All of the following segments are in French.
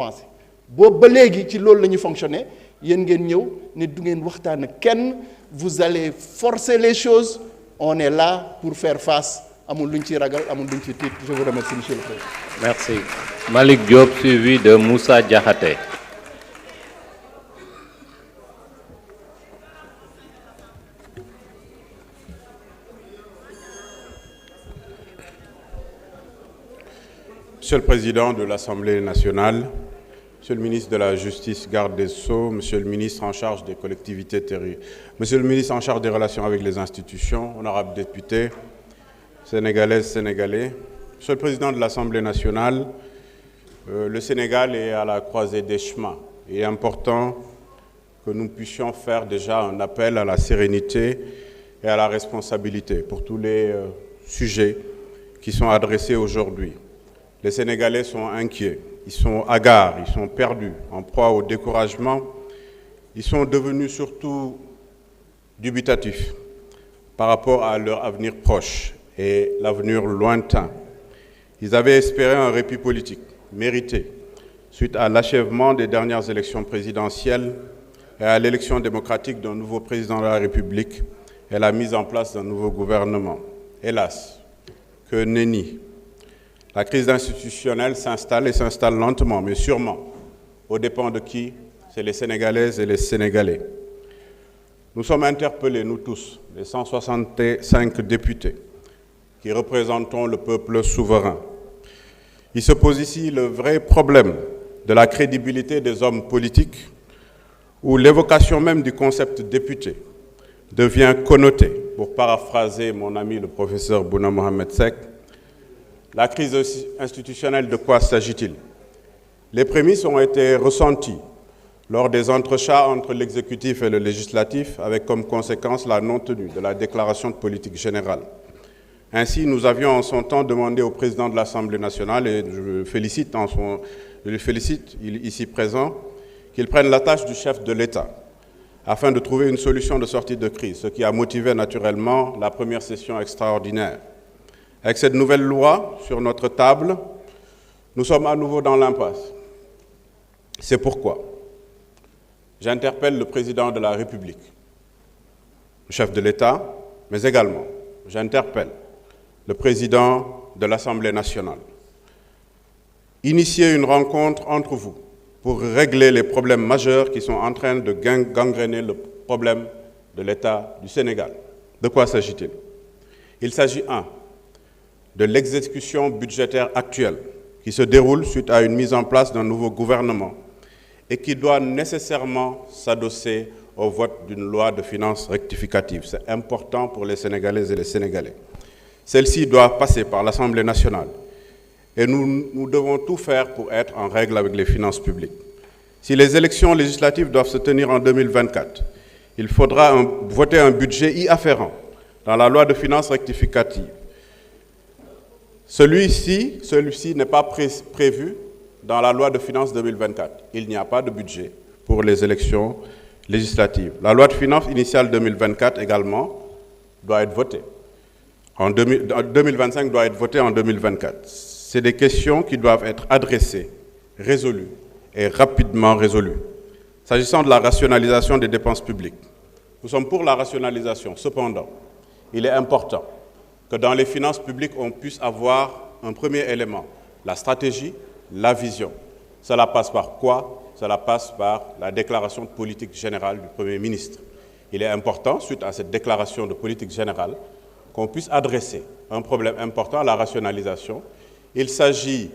commencé boobu ba léegi ci loolu la ñu fonctionner yéen ngeen ñëw ne du ngeen waxtaan ak kenn vous allez forcer les choses on est là pour faire face amul luñ ci ragal amul luñ ci tiit je vous remercie monsieur le président. Merci. Malick Diop suivi de Moussa Diakhaté. Monsieur le Président de l'Assemblée nationale, Monsieur le ministre de la Justice, garde des Sceaux, Monsieur le ministre en charge des collectivités territoriales, Monsieur le ministre en charge des relations avec les institutions, honorables députés, Sénégalaises, Sénégalais, Monsieur le Président de l'Assemblée nationale, le Sénégal est à la croisée des chemins. Il est important que nous puissions faire déjà un appel à la sérénité et à la responsabilité pour tous les sujets qui sont adressés aujourd'hui. Les Sénégalais sont inquiets, ils sont hagards, ils sont perdus, en proie au découragement. Ils sont devenus surtout dubitatifs par rapport à leur avenir proche et l'avenir lointain. Ils avaient espéré un répit politique mérité suite à l'achèvement des dernières élections présidentielles et à l'élection démocratique d'un nouveau président de la République et la mise en place d'un nouveau gouvernement. Hélas, que nenni. La crise institutionnelle s'installe et s'installe lentement, mais sûrement. Aux dépens de qui? C'est les Sénégalaises et les Sénégalais. Nous sommes interpellés, nous tous, les 165 députés, qui représentons le peuple souverain. Il se pose ici le vrai problème de la crédibilité des hommes politiques, où l'évocation même du concept député devient connotée. Pour paraphraser mon ami le professeur Bouna Mohamed Seck, la crise institutionnelle, de quoi s'agit-il? Les prémices ont été ressenties lors des entrechats entre l'exécutif et le législatif, avec comme conséquence la non-tenue de la déclaration de politique générale. Ainsi, nous avions en son temps demandé au président de l'Assemblée nationale, et je le félicite ici présent, qu'il prenne la tâche du chef de l'État, afin de trouver une solution de sortie de crise, ce qui a motivé naturellement la première session extraordinaire. Avec cette nouvelle loi sur notre table, nous sommes à nouveau dans l'impasse. C'est pourquoi j'interpelle le président de la République, le chef de l'État, mais également j'interpelle le président de l'Assemblée nationale. Initiez une rencontre entre vous pour régler les problèmes majeurs qui sont en train de gangréner le problème de l'État du Sénégal. De quoi s'agit-il? Il s'agit, de l'exécution budgétaire actuelle qui se déroule suite à une mise en place d'un nouveau gouvernement et qui doit nécessairement s'adosser au vote d'une loi de finances rectificative. C'est important pour les Sénégalaises et les Sénégalais. Celle-ci doit passer par l'Assemblée nationale et nous devons tout faire pour être en règle avec les finances publiques. Si les élections législatives doivent se tenir en 2024, il faudra voter un budget y afférent dans la loi de finances rectificative. Celui-ci n'est pas prévu dans la loi de finances 2024. Il n'y a pas de budget pour les élections législatives. La loi de finances initiale 2024 également doit être votée. 2025 doit être votée en 2024. C'est des questions qui doivent être adressées, résolues et rapidement résolues. S'agissant de la rationalisation des dépenses publiques, nous sommes pour la rationalisation. Cependant, il est important que dans les finances publiques, on puisse avoir un premier élément, la stratégie, la vision. Cela passe par quoi? Cela passe par la déclaration de politique générale du Premier ministre. Il est important, suite à cette déclaration de politique générale, qu'on puisse adresser un problème important, la rationalisation. Il s'agit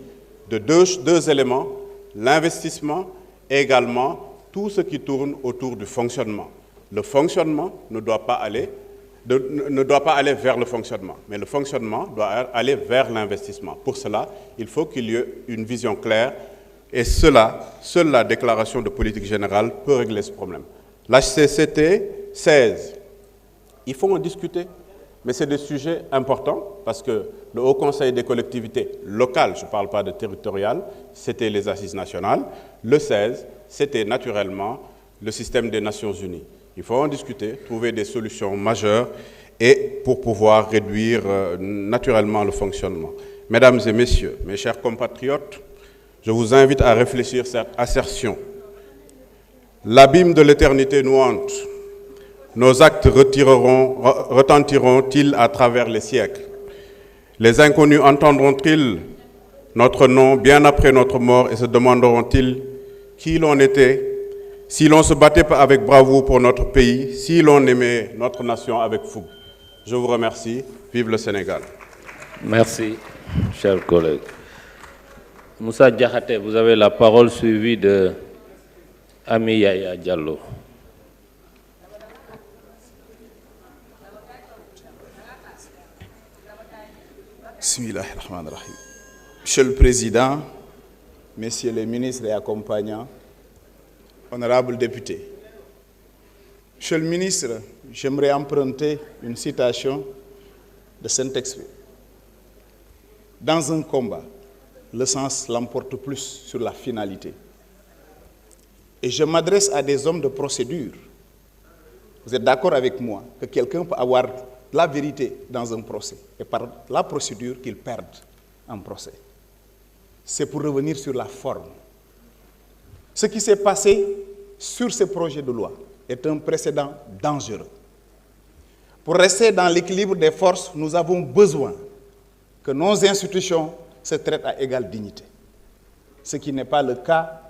de deux éléments, l'investissement et également tout ce qui tourne autour du fonctionnement. Le fonctionnement ne doit pas aller vers le fonctionnement, mais le fonctionnement doit aller vers l'investissement. Pour cela, il faut qu'il y ait une vision claire et seule la déclaration de politique générale peut régler ce problème. L'HCCT 16, il faut en discuter, mais c'est des sujets importants parce que le Haut Conseil des collectivités locales, je ne parle pas de territoriales, c'était les assises nationales. Le 16, c'était naturellement le système des Nations Unies. Il faut en discuter, trouver des solutions majeures et pour pouvoir réduire naturellement le fonctionnement. Mesdames et messieurs, mes chers compatriotes, Je vous invite à réfléchir cette assertion. L'abîme de l'éternité nous hante. Nos actes retentiront-ils à travers les siècles? Les inconnus entendront-ils notre nom bien après notre mort et se demanderont-ils qui l'on était, si l'on se battait pas avec bravoure pour notre pays, si l'on aimait notre nation avec fougue? Je vous remercie. Vive le Sénégal. Merci, chers collègues. Moussa Diakhaté, vous avez la parole suivie de Ami Yaya Diallo. Bismillahirrahmanirrahim. Monsieur le Président, Messieurs les ministres et accompagnants, honorables députés. Monsieur le ministre, j'aimerais emprunter une citation de Saint-Exupéry. Dans un combat, le sens l'emporte plus sur la finalité. Et je m'adresse à des hommes de procédure. Vous êtes d'accord avec moi que quelqu'un peut avoir la vérité dans un procès et par la procédure qu'il perde en procès. C'est pour revenir sur la forme. Ce qui s'est passé sur ce projet de loi est un précédent dangereux. Pour rester dans l'équilibre des forces, nous avons besoin que nos institutions se traitent à égale dignité. Ce qui n'est pas le cas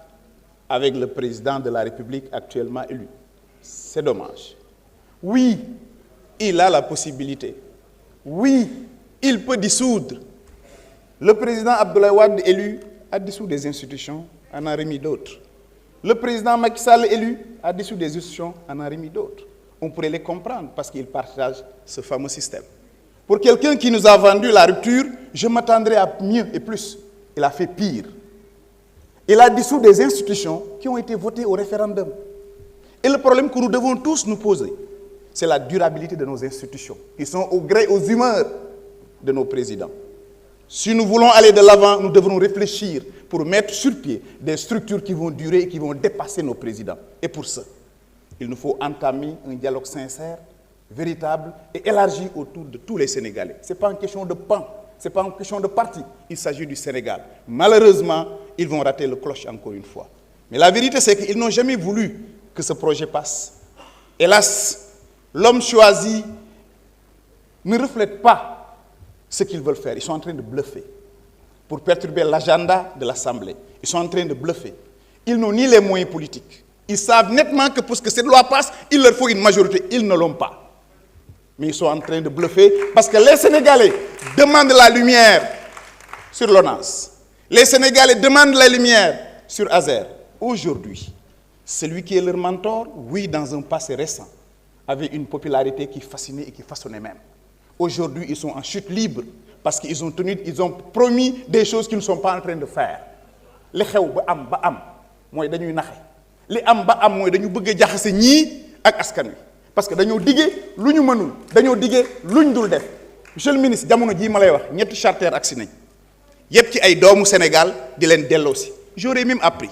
avec le président de la République actuellement élu. C'est dommage. Oui, il a la possibilité. Oui, il peut dissoudre. Le président Abdoulaye Wade élu a dissous des institutions, en a remis d'autres. Le président Macky Sall élu a dissous des institutions, en a remis d'autres. On pourrait les comprendre parce qu'ils partagent ce fameux système. Pour quelqu'un qui nous a vendu la rupture, je m'attendrais à mieux et plus. Il a fait pire. Il a dissous des institutions qui ont été votées au référendum. Et le problème que nous devons tous nous poser, c'est la durabilité de nos institutions, qui sont au gré, aux humeurs de nos présidents. Si nous voulons aller de l'avant, nous devrons réfléchir pour mettre sur pied des structures qui vont durer et qui vont dépasser nos présidents. Et pour ça, il nous faut entamer un dialogue sincère, véritable et élargi autour de tous les Sénégalais. Ce n'est pas une question de pan, ce n'est pas une question de parti, il s'agit du Sénégal. Malheureusement, ils vont rater le cloche encore une fois. Mais la vérité, c'est qu'ils n'ont jamais voulu que ce projet passe. Hélas, l'homme choisi ne reflète pas ce qu'ils veulent faire. Ils sont en train de bluffer pour perturber l'agenda de l'Assemblée. Ils sont en train de bluffer. Ils n'ont ni les moyens politiques. Ils savent nettement que pour que cette loi passe, il leur faut une majorité. Ils ne l'ont pas. Mais ils sont en train de bluffer parce que les Sénégalais demandent la lumière sur l'ONAS. Les Sénégalais demandent la lumière sur Azer. Aujourd'hui, celui qui est leur mentor, oui, dans un passé récent, avait une popularité qui fascinait et qui façonnait même. Aujourd'hui, ils sont en chute libre parce qu'ils ont promis des choses qu'ils ne sont pas en train de faire. Les xew ba am mooy dañuy naxe li am ba am mooy dañu bëgg a jaxase ñii ak askan wi parce que dañoo diggee lu ñu mënul dañoo diggee luñ dul def. Monsieur le ministre jamono jii ma lay wax ñetti charter agsi nañ yépp ci ay doomu Sénégal di leen delloosi. J'aurais même appris